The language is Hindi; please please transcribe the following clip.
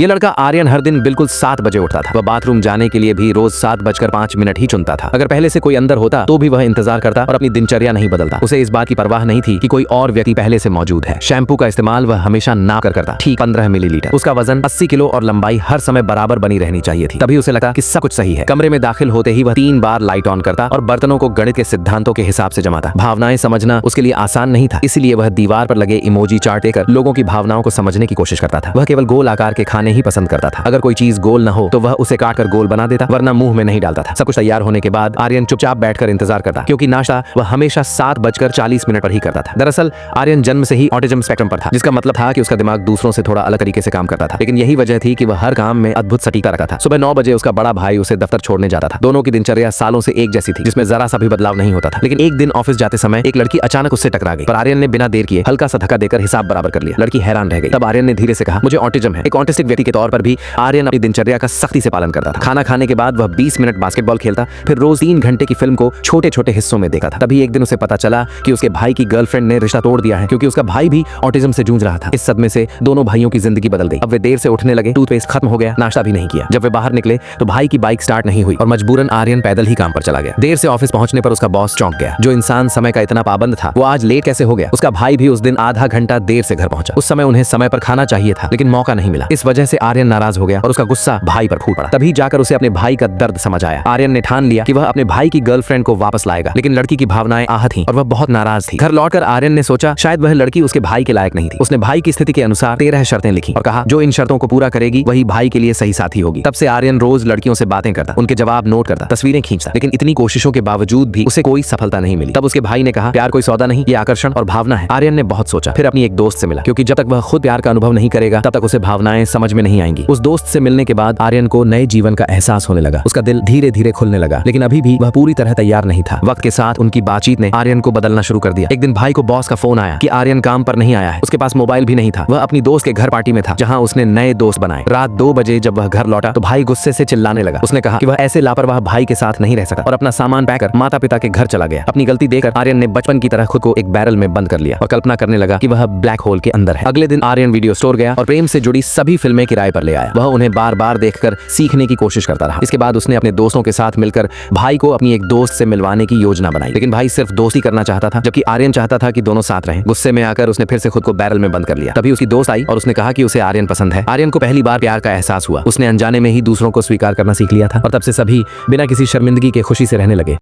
ये लड़का आर्यन हर दिन बिल्कुल 7 बजे उठता था। वह बाथरूम जाने के लिए भी रोज 7:05 ही चुनता था। अगर पहले से कोई अंदर होता तो भी वह इंतजार करता और अपनी दिनचर्या नहीं बदलता। उसे इस बात की परवाह नहीं थी कि कोई और व्यक्ति पहले से मौजूद है। शैम्पू का इस्तेमाल वह हमेशा ना कर करता, ठीक 15 मिलीलीटर। उसका वजन 80 किलो और लंबाई हर समय बराबर बनी रहनी चाहिए थी। तभी उसे लगा कि सब कुछ सही है। कमरे में दाखिल होते ही वह 3 बार लाइट ऑन करता और बर्तनों को गणित के सिद्धांतों के हिसाब से जमाता। भावनाएं समझना उसके लिए आसान नहीं था, इसलिए वह दीवार पर लगे इमोजी चार्ट देकर लोगों की भावनाओं को समझने की कोशिश करता था। वह केवल गोल आकार के खाने ही पसंद करता था। अगर कोई चीज गोल न हो तो वह उसे काटकर गोल बना देता, वरना मुंह में नहीं डालता था। सब कुछ तैयार होने के बाद आर्यन चुपचाप बैठकर इंतजार करता, क्योंकि नाश्ता वह हमेशा 7:40 पर ही करता था। दरअसल आर्यन जन्म से ही ऑटिज्म स्पेक्ट्रम पर था, जिसका मतलब था कि उसका दिमाग दूसरों से थोड़ा अलग तरीके से काम करता था। लेकिन यही वजह थी कि वह हर काम में अद्भुत सटीकता रखता था। सुबह 9 बजे उसका बड़ा भाई उसे दफ्तर छोड़ने जाता था। दोनों की दिनचर्या सालों से एक जैसी थी, जिसमें जरा सा भी बदलाव नहीं होता था। लेकिन एक दिन ऑफिस जाते समय एक लड़की अचानक उससे टकरा गई, पर आर्यन ने बिना देर किए हल्का सा धक्का देकर हिसाब बराबर कर लिया। लड़की हैरान रह गई। तब आर्यन ने धीरे से कहा, मुझे ऑटिज्म है। एक ऑटिस्टिक व्यक्ति के तौर पर भी आर्यन अपनी दिनचर्या का सख्ती से पालन करता था। खाना खाने के बाद वह 20 मिनट बास्केटबॉल खेलता, फिर रोज 3 घंटे की फिल्म को छोटे छोटे हिस्सों में देखा था। तभी एक दिन उसे पता चला कि उसके भाई की गर्लफ्रेंड ने रिश्ता तोड़ दिया है, क्योंकि उसका भाई भी ऑटिज्म से जूझ रहा था। इस सदमे से दोनों भाइयों की जिंदगी बदल गई। अब वे देर से उठने लगे, टूथपेस्ट खत्म हो गया, नाश्ता भी नहीं किया। जब वे बाहर निकले तो भाई की बाइक स्टार्ट नहीं हुई और मजबूरन आर्यन पैदल ही काम पर चला गया। देर से ऑफिस पहुंचने पर उसका बॉस चौंक गया। जो इंसान समय का इतना पाबंद था, वो आज लेट कैसे हो गया। उसका भाई भी उस दिन आधा घंटा देर से घर पहुंचा। उस समय उन्हें समय पर खाना चाहिए था, लेकिन मौका नहीं मिला। इस वजह से आर्यन नाराज हो गया और उसका गुस्सा भाई पर फूट पड़ा। तभी जाकर उसे अपने भाई का दर्द समझ आया। आर्यन ने ठान लिया कि वह अपने भाई की गर्लफ्रेंड को वापस लाएगा, लेकिन लड़की की भावनाएं आहत थीं और वह बहुत नाराज थी। घर लौटकर आर्यन ने सोचा शायद वह लड़की उसके भाई के लायक नहीं थी। उसने भाई की स्थिति के अनुसार 13 शर्तें लिखी और कहा जो इन शर्तों को पूरा करेगी वही भाई के लिए सही साथी होगी। तब से आर्यन रोज लड़कियों से बातें करता, उनके जवाब नोट करता, तस्वीरें खींचता, लेकिन इतनी कोशिशों के बावजूद भी उसे कोई सफलता नहीं मिली। तब उसके भाई ने कहा, प्यार कोई सौदा नहीं, ये आकर्षण और भावना है। आर्यन ने बहुत सोचा, फिर अपनी एक दोस्त से मिला, क्योंकि जब तक वह खुद प्यार का अनुभव नहीं करेगा तब तक उसे भावनाएं समझ में नहीं आएंगी। उस दोस्त से मिलने के बाद आर्यन को नए जीवन का एहसास होने लगा। उसका दिल धीरे धीरे खुलने लगा, लेकिन अभी भी वह पूरी तरह तैयार नहीं था। वक्त के साथ उनकी बातचीत ने आर्यन को बदलना शुरू कर दिया। एक दिन भाई को बॉस का फोन आया कि आर्यन काम पर नहीं आया है। उसके पास मोबाइल भी नहीं था। वह अपनी दोस्त के घर पार्टी में था, जहां उसने नए दोस्त बनाए। रात 2 बजे जब वह घर लौटा तो भाई गुस्से से चिल्लाने लगा। उसने कहा कि वह ऐसे लापरवाह भाई के साथ नहीं रह सकता और अपना सामान पैक कर माता पिता के घर चला गया। अपनी गलती देखकर आर्यन ने बचपन की तरह खुद को एक बैरल में बंद कर लिया और कल्पना करने लगा कि वह ब्लैक होल के अंदर है। अगले दिन आर्यन वीडियो स्टोर गया और प्रेम से जुड़ी सभी फिल्में किराए पर ले आया। वह उन्हें बार बार देखकर सीखने की कोशिश करता रहा। इसके बाद उसने अपने दोस्तों के साथ मिलकर भाई को अपनी एक दोस्त से मिलवाने की योजना बनाई, लेकिन भाई सिर्फ दोस्ती करना चाहता था, जबकि आर्यन चाहता था कि दोनों साथ रहें। गुस्से में आकर उसने फिर से खुद को बैरल में बंद कर लिया। तभी उसकी दोस्त आई और उसने कहा कि उसे आर्यन पसंद है। आर्यन को पहली बार प्यार का एहसास हुआ। उसने अनजाने में ही दूसरों को स्वीकार करना सीख लिया था और तब से सभी बिना किसी शर्मिंदगी के खुशी से रहने लगे।